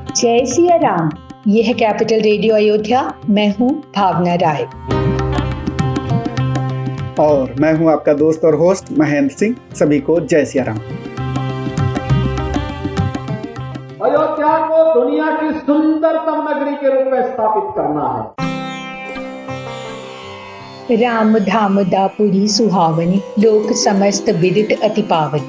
जय सिया राम। यह है कैपिटल रेडियो अयोध्या। मैं हूँ भावना राय और मैं हूँ आपका दोस्त और होस्ट महेंद्र सिंह। सभी को जय सिया राम। अयोध्या को दुनिया की सुंदरतम नगरी के रूप में स्थापित करना है। राम धाम दापुरी सुहावनी, लोक समस्त विदित अति पावनी।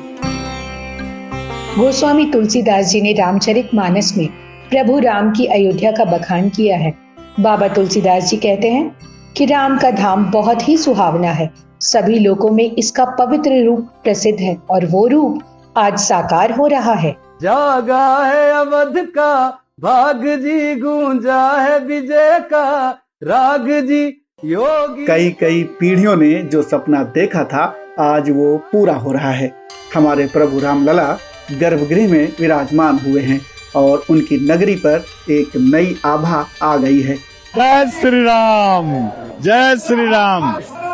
गोस्वामी तुलसीदास जी ने रामचरितमानस में प्रभु राम की अयोध्या का बखान किया है। बाबा तुलसीदास जी कहते हैं कि राम का धाम बहुत ही सुहावना है। सभी लोगों में इसका पवित्र रूप प्रसिद्ध है और वो रूप आज साकार हो रहा है। जागा है अवध का भाग जी, गूंजा है विजय का राग जी। योगी कई पीढ़ियों ने जो सपना देखा था आज वो पूरा हो रहा है। हमारे प्रभु रामलला गर्भगृह में विराजमान हुए हैं और उनकी नगरी पर एक नई आभा आ गई है। जय श्री राम, जय श्री राम।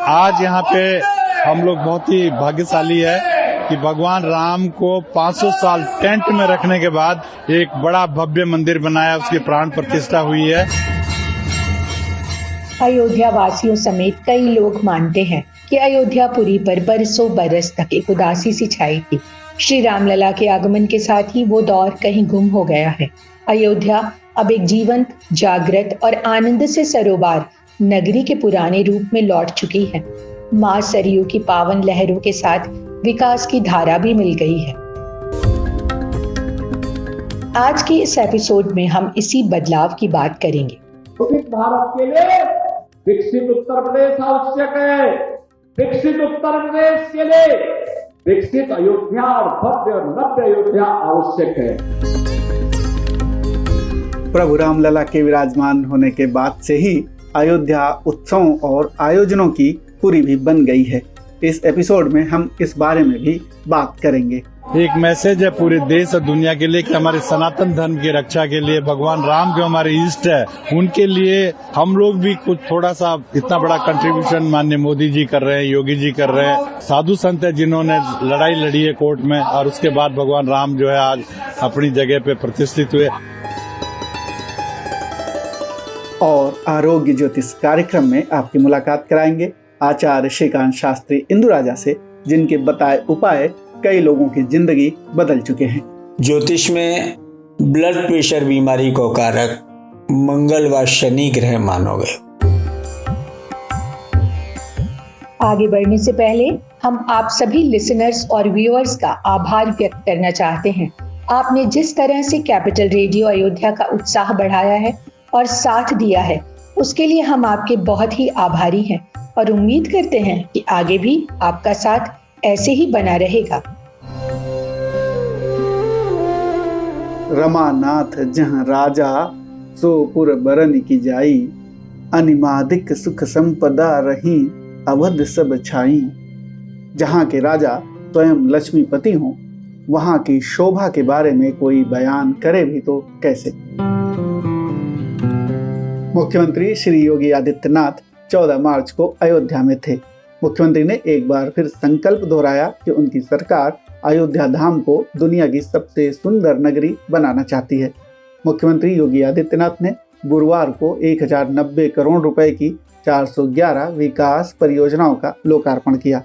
आज यहाँ पे हम लोग बहुत ही भाग्यशाली है कि भगवान राम को 500 साल टेंट में रखने के बाद एक बड़ा भव्य मंदिर बनाया, उसकी प्राण प्रतिष्ठा हुई है। अयोध्या वासियों समेत कई लोग मानते हैं कि अयोध्यापुरी पर बरसों बरस तक एक उदासी सी छाई थी। श्री रामलला के आगमन के साथ ही वो दौर कहीं गुम हो गया है। अयोध्या अब एक जीवंत, जागृत और आनंद से सरोबार नगरी के पुराने रूप में लौट चुकी है। मां सरयू की पावन लहरों के साथ विकास की धारा भी मिल गई है। आज के इस एपिसोड में हम इसी बदलाव की बात करेंगे। विकसित भारत के लिए विकसित उत्तर प्रदेश आवश्यक है। विकसित उत्तर प्रदेश के लिए विकसित अयोध्या और भव्य और नव्य अयोध्या आवश्यक है। प्रभु रामलला के विराजमान होने के बाद से ही अयोध्या उत्सवों और आयोजनों की पुरी भी बन गई है। इस एपिसोड में हम इस बारे में भी बात करेंगे। एक मैसेज है पूरे देश और दुनिया के लिए कि हमारे सनातन धर्म की रक्षा के लिए भगवान राम जो हमारे इष्ट है, उनके लिए हम लोग भी कुछ थोड़ा सा इतना बड़ा कंट्रीब्यूशन माननीय मोदी जी कर रहे हैं, योगी जी कर रहे हैं। साधु संत है जिन्होंने लड़ाई लड़ी है कोर्ट में और उसके बाद भगवान राम जो है आज अपनी जगह पे प्रतिष्ठित हुए। और आरोग्य ज्योतिष कार्यक्रम में आपकी मुलाकात कराएंगे आचार्य श्रीकांत शास्त्री इंदुराजा से, जिनके बताए उपाय कई लोगों की जिंदगी बदल चुके हैं। ज्योतिष में ब्लड प्रेशर बीमारी को कारक मंगल व शनि ग्रह मानो गए। आगे बढ़ने से पहले हम आप सभी लिसनर्स और व्यूअर्स का आभार व्यक्त करना चाहते हैं। आपने जिस तरह से कैपिटल रेडियो अयोध्या का उत्साह बढ़ाया है और साथ दिया है, उसके लिए हम आपके बहुत ही आभारी हैं और उम्मीद करते हैं कि आगे भी आपका साथ ऐसे ही बना रहेगा। रमानाथ जहाँ राजा सो पुर बरन की जाई, अनिमादिक सुख संपदा रही अवध सब छाई। जहाँ के राजा स्वयं लक्ष्मीपति हों, वहाँ की शोभा के बारे में कोई बयान करे भी तो कैसे। मुख्यमंत्री श्री योगी आदित्यनाथ 14 मार्च को अयोध्या में थे। मुख्यमंत्री ने एक बार फिर संकल्प दोहराया कि उनकी सरकार अयोध्या धाम को दुनिया की सबसे सुंदर नगरी बनाना चाहती है। मुख्यमंत्री योगी आदित्यनाथ ने गुरुवार को 1090 करोड़ रुपए की 411 विकास परियोजनाओं का लोकार्पण किया।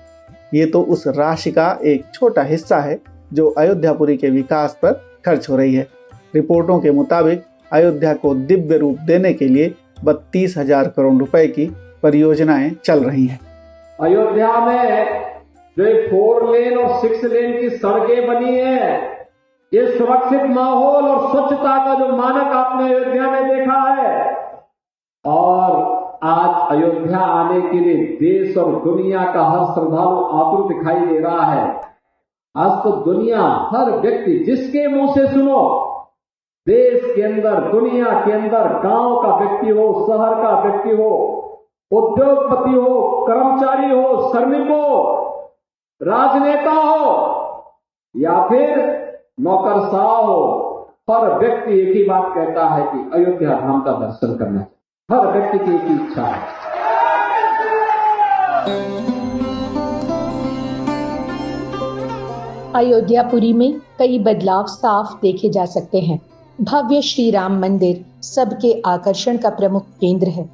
ये तो उस राशि का एक छोटा हिस्सा है जो अयोध्यापुरी के विकास पर खर्च हो रही है। रिपोर्टों के मुताबिक अयोध्या को दिव्य रूप देने के लिए 32,000 करोड़ रुपए की परियोजनाएं चल रही हैं। अयोध्या में जो 4 लेन और 6 लेन की सड़कें बनी है, ये सुरक्षित माहौल और स्वच्छता का जो मानक आपने अयोध्या में देखा है, और आज अयोध्या आने के लिए देश और दुनिया का हर श्रद्धालु आतुर दिखाई दे रहा है। आज तो दुनिया, हर व्यक्ति जिसके मुंह से सुनो, देश के अंदर, दुनिया के अंदर, गांव का व्यक्ति हो, शहर का व्यक्ति हो, उद्योगपति हो, कर्मचारी हो, श्रमिक हो, राजनेता हो या फिर नौकरशाह हो, हर व्यक्ति एक ही बात कहता है कि अयोध्या धाम का दर्शन करना। हर व्यक्ति की एक ही इच्छा है। अयोध्यापुरी में कई बदलाव साफ देखे जा सकते हैं। भव्य श्री राम मंदिर सबके आकर्षण का प्रमुख केंद्र है।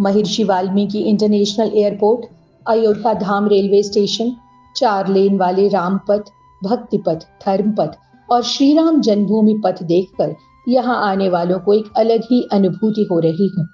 महर्षि वाल्मीकि इंटरनेशनल एयरपोर्ट, अयोध्या धाम रेलवे स्टेशन, 4 लेन वाले राम पथ, भक्ति पथ, धर्म पथ और श्री राम जन्मभूमि पथ देखकर यहाँ आने वालों को एक अलग ही अनुभूति हो रही है।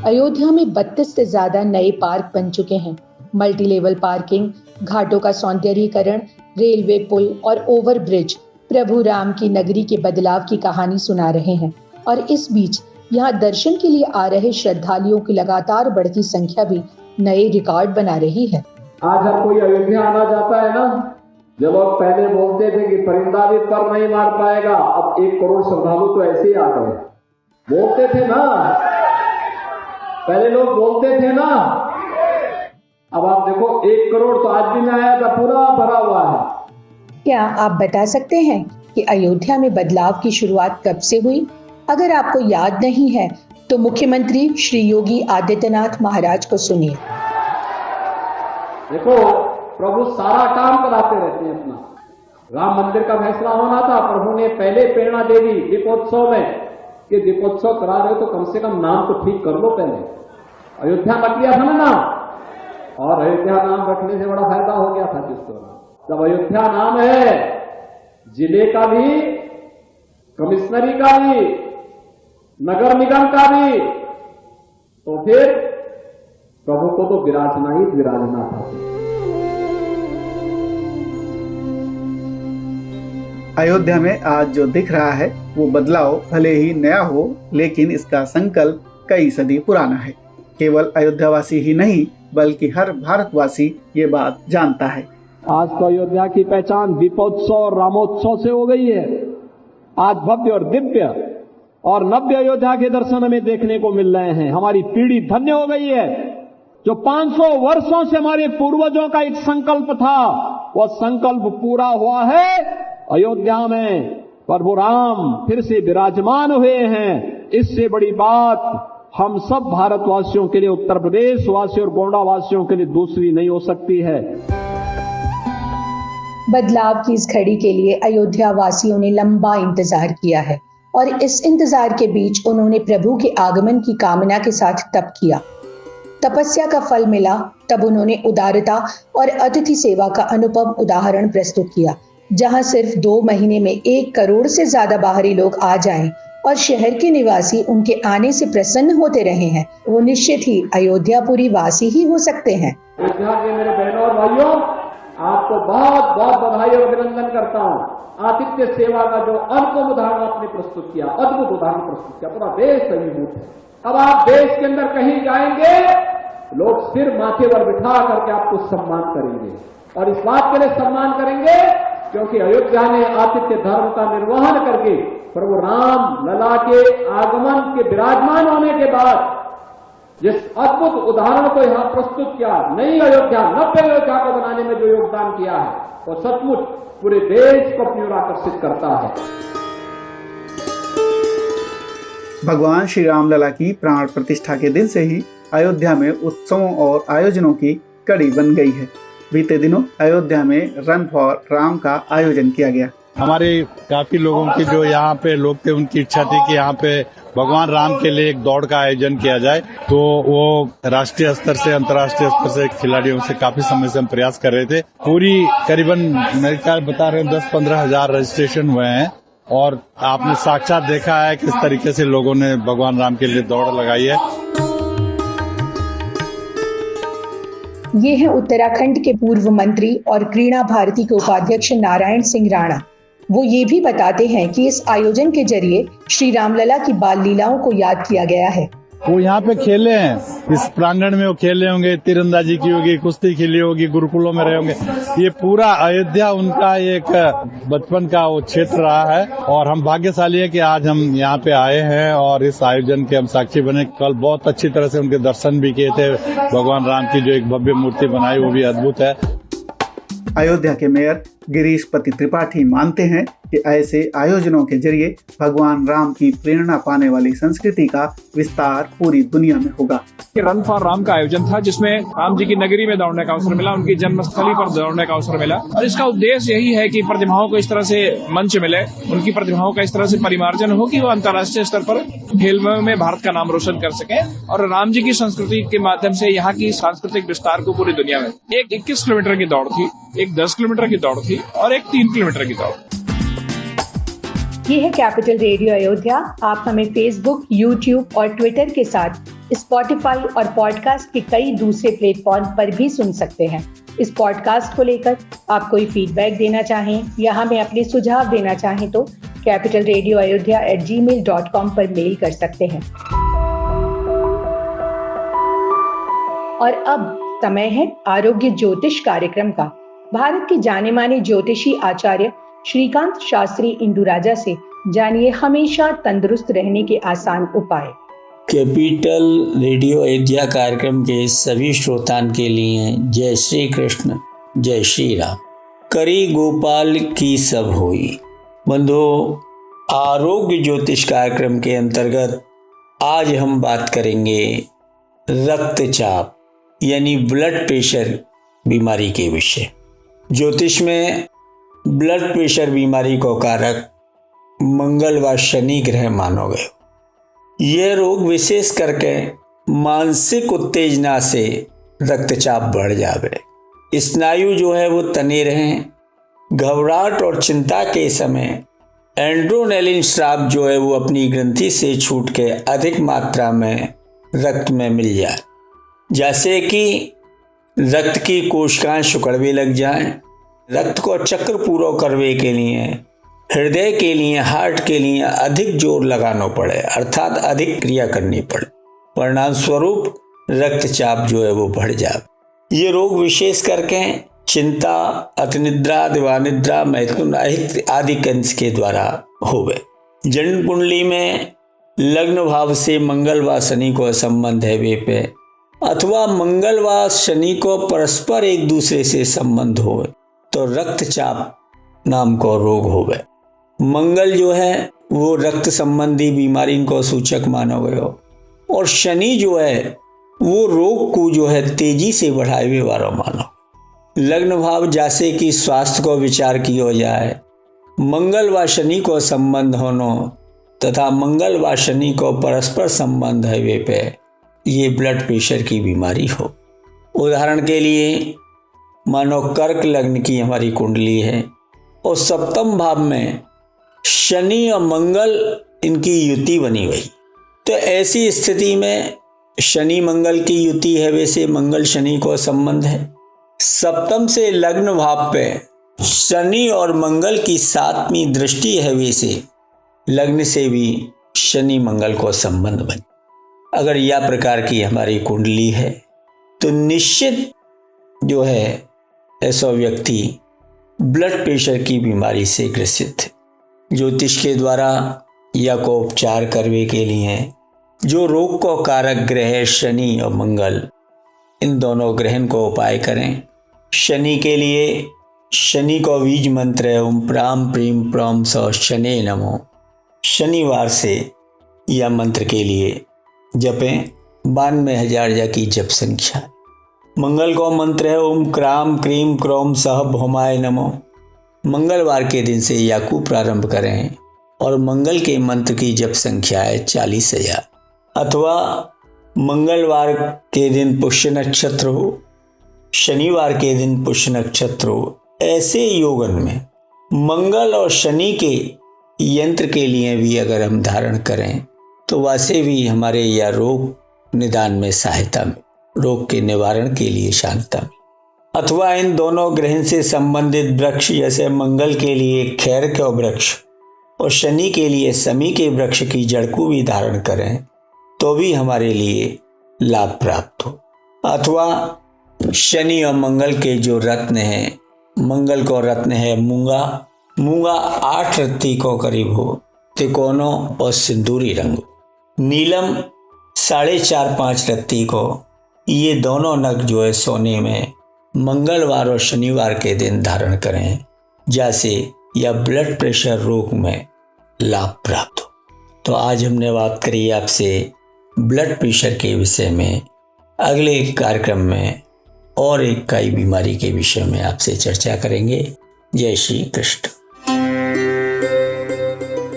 अयोध्या में 32 से ज्यादा नए पार्क बन चुके हैं। मल्टी लेवल पार्किंग, घाटों का सौंदर्यीकरण, रेलवे पुल और ओवर ब्रिज प्रभु राम की नगरी के बदलाव की कहानी सुना रहे हैं। और इस बीच यहाँ दर्शन के लिए आ रहे श्रद्धालुओं की लगातार बढ़ती संख्या भी नए रिकॉर्ड बना रही है। आज हर कोई अयोध्या आना चाहता है ना। जो लोग पहले बोलते थे कि परिंदा भी पर नहीं मार पाएगा, अब 1 करोड़ श्रद्धालु तो ऐसे ही आ गए। बोलते थे ना, पहले लोग बोलते थे ना, अब आप देखो 1 करोड़ तो आज भी नहीं आया था, पूरा भरा हुआ है। क्या आप बता सकते हैं कि अयोध्या में बदलाव की शुरुआत कब से हुई? अगर आपको याद नहीं है तो मुख्यमंत्री श्री योगी आदित्यनाथ महाराज को सुनिए। देखो, प्रभु सारा काम कराते रहते हैं अपना। राम मंदिर का फैसला होना था, प्रभु ने पहले प्रेरणा दे दी दीपोत्सव में कि दीपोत्सव करा रहे हो तो कम से कम नाम तो ठीक कर लो पहले। अयोध्या रख लिया था ना नाम, और अयोध्या नाम रखने से बड़ा फायदा हो गया था जिसको। जब अयोध्या नाम है, जिले का भी, कमिश्नरी का भी, नगर निगम का भी, तो फिर प्रभु को तो विराजना ही विराजना था। अयोध्या में आज जो दिख रहा है वो बदलाव भले ही नया हो, लेकिन इसका संकल्प कई सदी पुराना है। केवल अयोध्यावासी ही नहीं बल्कि हर भारतवासी ये बात जानता है। आज तो अयोध्या की पहचान दीपोत्सव और रामोत्सव से हो गई है। आज भव्य और दिव्य और नव्य अयोध्या के दर्शन हमें देखने को मिल रहे हैं। हमारी पीढ़ी धन्य हो गई है। जो 500 वर्षों से हमारे पूर्वजों का एक संकल्प था, वह संकल्प पूरा हुआ है। अयोध्या में प्रभु राम फिर से विराजमान हुए हैं। इससे बड़ी बात हम सब भारतवासियों के लिए, उत्तर प्रदेश वासियों और गोंडा वासियों के लिए दूसरी नहीं हो सकती है। बदलाव की इस घड़ी के लिए अयोध्या वासियों ने लंबा इंतजार किया है और इस इंतजार के बीच उन्होंने प्रभु के आगमन की कामना के साथ तप किया। तपस्या का फल मिला तब उन्होंने उदारता और अतिथि सेवा का अनुपम उदाहरण प्रस्तुत किया। जहां सिर्फ 2 महीने में 1 करोड़ से ज्यादा बाहरी लोग आ जाएं और शहर के निवासी उनके आने से प्रसन्न होते रहे हैं, वो निश्चित ही अयोध्यापुरी वासी ही हो सकते हैं। अयोध्या के मेरे बहनों और भाइयों, आपको बहुत बहुत बधाई और अभिनंदन करता हूं। आतिथ्य सेवा का जो अनुपम उदाहरण आपने प्रस्तुत किया, अद्भुत उदाहरण प्रस्तुत किया, पूरा देश अभिभूत है। अब आप देश के अंदर कहीं जाएंगे, लोग सिर माथे पर बिठा करके आपको सम्मान करेंगे। और इस बात के लिए सम्मान करेंगे क्योंकि अयोध्या ने आतिथ्य धर्म का निर्वहन करके प्रभु राम लला के आगमन के विराजमान होने के बाद जिस अद्भुत उदाहरण को यहां प्रस्तुत किया, नई अयोध्या, नव्य अयोध्या को बनाने में जो योगदान किया है, वो सचमुच पूरे देश को अपनी ओर आकर्षित करता है। भगवान श्री राम लला की प्राण प्रतिष्ठा के दिन से ही अयोध्या में उत्सवों और आयोजनों की कड़ी बन गई है। बीते दिनों अयोध्या में रन फॉर राम का आयोजन किया गया। हमारे काफी लोगों की जो यहाँ पे लोग थे, उनकी इच्छा थी कि यहाँ पे भगवान राम के लिए एक दौड़ का आयोजन किया जाए। तो वो राष्ट्रीय स्तर से, अंतर्राष्ट्रीय स्तर से खिलाड़ियों से काफी समय से हम प्रयास कर रहे थे। पूरी करीबन मेरे ख्याल बता रहे हैं 10-15 हजार रजिस्ट्रेशन हुए हैं और आपने साक्षात देखा है किस तरीके से लोगों ने भगवान राम के लिए दौड़ लगाई है। ये है उत्तराखंड के पूर्व मंत्री और क्रीड़ा भारती के उपाध्यक्ष नारायण सिंह राणा। वो ये भी बताते हैं कि इस आयोजन के जरिए श्री रामलला की बाल लीलाओं को याद किया गया है। वो यहाँ पे खेले हैं, इस प्रांगण में वो खेले होंगे, तीरंदाजी की होगी, कुश्ती खेली होगी, गुरुकुलों में रहे होंगे। ये पूरा अयोध्या उनका एक बचपन का वो क्षेत्र रहा है और हम भाग्यशाली है कि आज हम यहाँ पे आए हैं और इस आयोजन के हम साक्षी बने। कल बहुत अच्छी तरह से उनके दर्शन भी किए थे। भगवान राम की जो एक भव्य मूर्ति बनाई वो भी अद्भुत है। अयोध्या के मेयर गिरीशपति त्रिपाठी मानते हैं कि ऐसे आयोजनों के जरिए भगवान राम की प्रेरणा पाने वाली संस्कृति का विस्तार पूरी दुनिया में होगा। रन फॉर राम का आयोजन था जिसमें राम जी की नगरी में दौड़ने का अवसर मिला, उनकी जन्मस्थली पर दौड़ने का अवसर मिला और इसका उद्देश्य यही है कि प्रतिभाओं को इस तरह से मंच मिले, उनकी प्रतिभाओं का इस तरह से परिमार्जन हो कि वो अंतर्राष्ट्रीय स्तर पर खेलों में भारत का नाम रोशन कर सके और राम जी की संस्कृति के माध्यम से यहाँ की सांस्कृतिक विस्तार को पूरी दुनिया में। एक 21 किलोमीटर की दौड़ थी, एक 10 किलोमीटर की दौड़ थी और एक 3 किलोमीटर की दौड़। ये है कैपिटल रेडियो अयोध्या। आप हमें फेसबुक, यूट्यूब और ट्विटर के साथ स्पॉटिफाई और पॉडकास्ट के कई दूसरे प्लेटफॉर्म पर भी सुन सकते हैं। इस पॉडकास्ट को लेकर आप कोई फीडबैक देना चाहें या हमें अपने सुझाव देना चाहें तो capitalradioayodhya@gmail.com पर मेल कर सकते हैं। और अब समय है आरोग्य ज्योतिष कार्यक्रम का। भारत के जाने माने ज्योतिषी आचार्य श्रीकांत शास्त्री इंदुराजा से जानिए हमेशा तंदुरुस्त रहने के आसान उपाय। कैपिटल रेडियो अयोध्या कार्यक्रम के सभी श्रोताओं के लिए जय श्री कृष्ण, जय श्री राम। करी गोपाल की सब होई। बंधुओं, आरोग्य ज्योतिष कार्यक्रम के अंतर्गत आज हम बात करेंगे रक्तचाप यानी ब्लड प्रेशर बीमारी के विषय। ज्योतिष में ब्लड प्रेशर बीमारी को कारक मंगल व शनि ग्रह मानो गए। यह रोग विशेष करके मानसिक उत्तेजना से रक्तचाप बढ़ जावे, स्नायु जो है वो तने रहें, घबराहट और चिंता के समय एंड्रोनेलिन स्राव जो है वो अपनी ग्रंथि से छूट के अधिक मात्रा में रक्त में मिल जाए, जैसे कि रक्त की कोशिकाएं सिकुड़ने लग जाएं। रक्त को चक्र पूरा करने के लिए हृदय के लिए, हार्ट के लिए अधिक जोर लगाना पड़े, अर्थात अधिक क्रिया करनी पड़े। परिणाम स्वरूप रक्तचाप जो है वो बढ़ जाए। ये रोग विशेष करके चिंता, अतिनिद्रा, दिवानिद्रा, मैथुन आदि कंस के द्वारा होवे। जन्म कुंडली में लग्न भाव से मंगल व शनि को संबंध है वे पे, अथवा मंगल व शनि को परस्पर एक दूसरे से संबंध हो तो रक्तचाप नाम को रोग होवे। मंगल जो है वो रक्त संबंधी बीमारी को सूचक माना गया और शनि जो है वो रोग को जो है तेजी से बढ़ावे वाला मानो। लग्न भाव जैसे कि स्वास्थ्य को विचार किया जाए, मंगल व शनि को संबंध होना तथा मंगल व शनि को परस्पर संबंध है वे पे ये ब्लड प्रेशर की बीमारी हो। उदाहरण के लिए मानो कर्क लग्न की हमारी कुंडली है और सप्तम भाव में शनि और मंगल इनकी युति बनी हुई, तो ऐसी स्थिति में शनि मंगल की युति है, वैसे मंगल शनि को संबंध है। सप्तम से लग्न भाव पे शनि और मंगल की 7वीं दृष्टि है, वैसे लग्न से भी शनि मंगल को संबंध बने। अगर यह प्रकार की हमारी कुंडली है तो निश्चित जो है ऐसा व्यक्ति ब्लड प्रेशर की बीमारी से ग्रसित है। ज्योतिष के द्वारा या को उपचार करने के लिए जो रोग को कारक ग्रह शनि और मंगल, इन दोनों ग्रहण को उपाय करें। शनि के लिए शनि को बीज मंत्र है ओम प्राम प्रीम प्रम सौ शनि नमो। शनिवार से यह मंत्र के लिए जपें 92,000 की जप संख्या। मंगल को मंत्र है ओम क्राम क्रीम क्रोम सह भौमाय नमो। मंगलवार के दिन से याकू प्रारंभ करें और मंगल के मंत्र की जप संख्या है 40,000। अथवा मंगलवार के दिन पुष्य नक्षत्र हो, शनिवार के दिन पुष्य नक्षत्र हो, ऐसे योगन में मंगल और शनि के यंत्र के लिए भी अगर हम धारण करें तो वैसे भी हमारे यह रोग निदान में सहायता में, रोग के निवारण के लिए शांता में। अथवा इन दोनों ग्रहण से संबंधित वृक्ष जैसे मंगल के लिए खैर का वृक्ष और शनि के लिए समी के वृक्ष की जड़ को भी धारण करें तो भी हमारे लिए लाभ प्राप्त हो। अथवा शनि और मंगल के जो रत्न हैं, मंगल को रत्न है मूंगा, मूंगा 8 रत्ती को करीब हो, तिकोनों और सिंदूरी रंग, नीलम 4.5-5 रत्ती को, ये दोनों नग जो है सोने में मंगलवार और शनिवार के दिन धारण करें जैसे या ब्लड प्रेशर रोग में लाभ प्राप्त हो। तो आज हमने बात करी आपसे ब्लड प्रेशर के विषय में। अगले कार्यक्रम में और एक कई बीमारी के विषय में आपसे चर्चा करेंगे। जय श्री कृष्ण।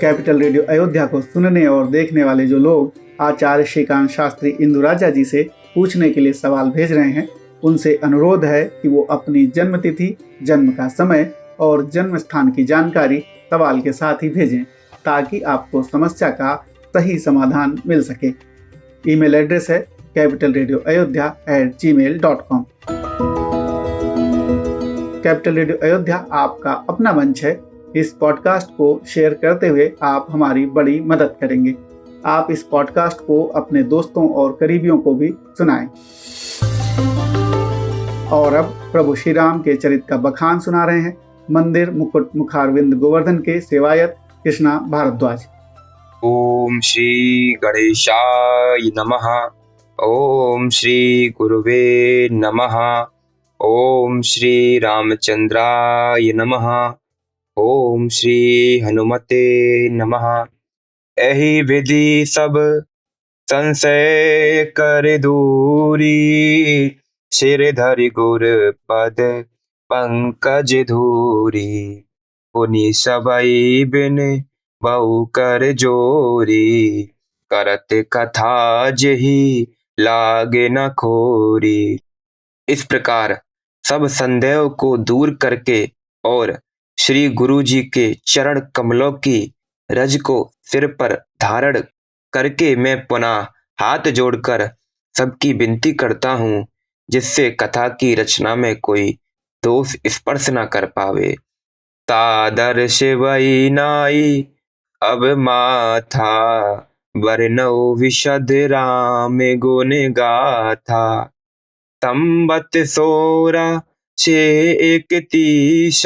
कैपिटल रेडियो अयोध्या को सुनने और देखने वाले जो लोग आचार्य श्रीकांत शास्त्री इंदुराजा जी से पूछने के लिए सवाल भेज रहे हैं, उनसे अनुरोध है कि वो अपनी जन्म तिथि, जन्म का समय और जन्म स्थान की जानकारी सवाल के साथ ही भेजें, ताकि आपको समस्या का सही समाधान मिल सके। ईमेल एड्रेस है capitalradioayodhya@gmail.com। कैपिटल रेडियो अयोध्या आपका अपना मंच है। इस पॉडकास्ट को शेयर करते हुए आप हमारी बड़ी मदद करेंगे। आप इस पॉडकास्ट को अपने दोस्तों और करीबियों को भी सुनाएं। और अब प्रभु श्री राम के चरित्र का बखान सुना रहे हैं मंदिर मुकुट मुखारविंद गोवर्धन के सेवायत कृष्णा भारद्वाज। ओम श्री गणेशाय नमः। ओम श्री गुरुवे नमः। ओम श्री रामचंद्राय नमः। ओम श्री हनुमते नमः। एहि विधि सब संशय कर दूरी, सिर धरि गुर पद पंकज धूरी। पुनि सबई बिन बहु कर जोरी, करत कथा जेहि लागे न खोरी। इस प्रकार सब संदेह को दूर करके और श्री गुरु जी के चरण कमलों की रज को सिर पर धारण करके मैं पुनः हाथ जोड़कर सबकी विनती करता हूँ, जिससे कथा की रचना में कोई दोष स्पर्श न कर पावे। तादर शिवई नाई अब माथा, वर्णौ विशद राम गुण गाथा। संबत 16 31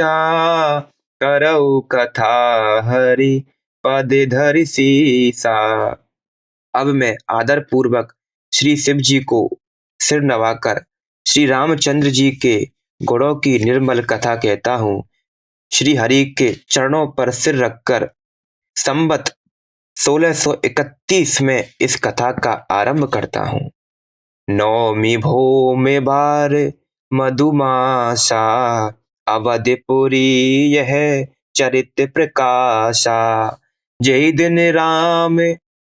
करौ कथा, हरि पद धरि सीसा। अब मैं आदर पूर्वक श्री शिव जी को सिर नवाकर श्री रामचंद्र जी के गुणों की निर्मल कथा कहता हूँ। श्री हरि के चरणों पर सिर रखकर संबत 1631 में इस कथा का आरंभ करता हूँ। नौमी भौमे बार मधुमासा, अवधपुरी यह चरित प्रकाशा। जय दिन राम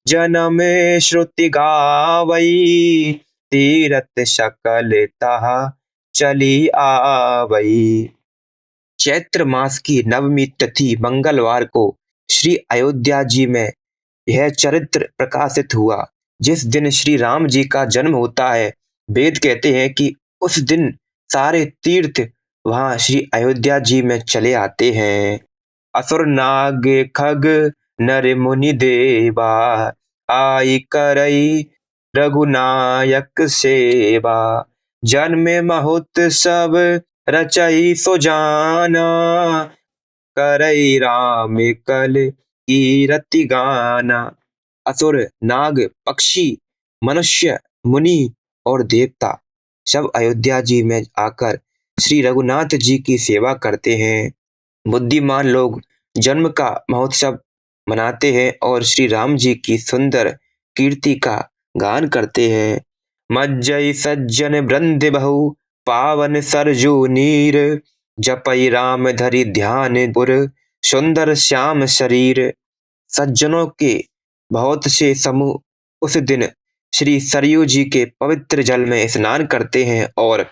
जन्म श्रुति गावई, तीरथ सकल तहा चली आवई। चैत्र मास की नवमी तिथि मंगलवार को श्री अयोध्या जी में यह चरित्र प्रकाशित हुआ। जिस दिन श्री राम जी का जन्म होता है, वेद कहते हैं कि उस दिन सारे तीर्थ वहां श्री अयोध्या जी में चले आते हैं। असुर नाग खग नर मुनि देवा, आई करई रघुनायक सेवा। जन्म महोत्सव रचई सुजाना, करई राम कल कीरति गाना। असुर नाग पक्षी मनुष्य मुनि और देवता सब अयोध्या जी में आकर श्री रघुनाथ जी की सेवा करते हैं। बुद्धिमान लोग जन्म का महोत्सव मनाते हैं और श्री राम जी की सुंदर कीर्ति का गान करते हैं। मज्जई सज्जन वृंद बहु पावन सरजू नीर, जपई राम धरि ध्यान पुर सुंदर श्याम शरीर। सज्जनों के बहुत से समूह उस दिन श्री सरयू जी के पवित्र जल में स्नान करते हैं और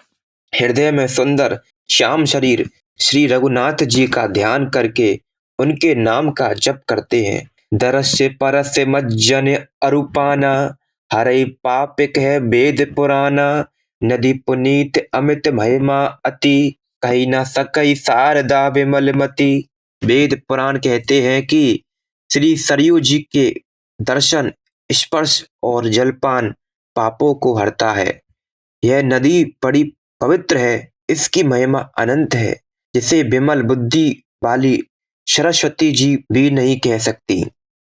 हृदय में सुंदर श्याम शरीर श्री रघुनाथ जी का ध्यान करके उनके नाम का जप करते हैं। दरस्य परस्य मज्जन अरूपाना, हरई पापिक है वेद पुराना। नदी पुनीत अमित महिमा अति, कही न सकई शारदा विमल मति। वेद पुराण कहते हैं कि श्री सरयू जी के दर्शन, स्पर्श और जलपान पापों को हरता है। यह नदी बड़ी पवित्र है, इसकी महिमा अनंत है, जिसे विमल बुद्धि वाली सरस्वती जी भी नहीं कह सकती।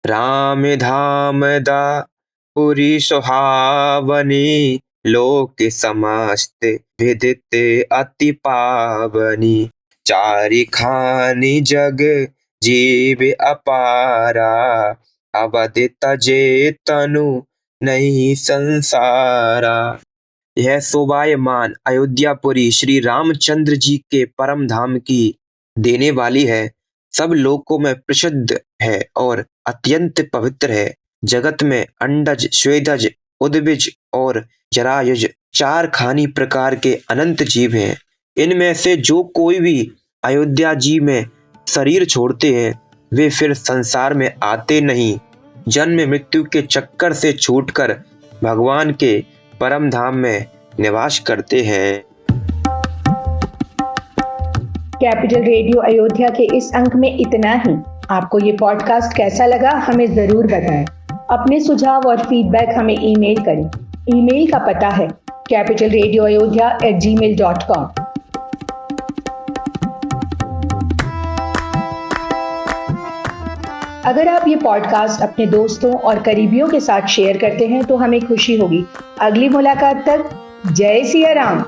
राम धाम दा पुरी सुहावनी, लोक समस्त विदित अति पावनी। चारि खानि जग जीव अपारा, अवधि तजे तनु नहीं संसारा। यह शोभायमान अयोध्यापुरी श्री रामचंद्र जी के परम धाम की देने वाली है। सब लोकों में प्रसिद्ध है और अत्यंत पवित्र है। जगत में अंडज, स्वेदज, उद्भिज और जरायुज 4 खानी प्रकार के अनंत जीव हैं। इनमें से जो कोई भी अयोध्या जी में शरीर छोड़ते हैं वे फिर संसार में आते नहीं, जन्म मृत्यु के चक्कर से छूटकर भगवान के परम धाम में निवास करते हैं। कैपिटल रेडियो अयोध्या के इस अंक में इतना ही। आपको ये पॉडकास्ट कैसा लगा हमें जरूर बताएं। अपने सुझाव और फीडबैक हमें ईमेल करें। ईमेल का पता है capitalradioayodhya@gmail.com। अगर आप ये पॉडकास्ट अपने दोस्तों और करीबियों के साथ शेयर करते हैं तो हमें खुशी होगी। अगली मुलाकात तक जय सिया राम।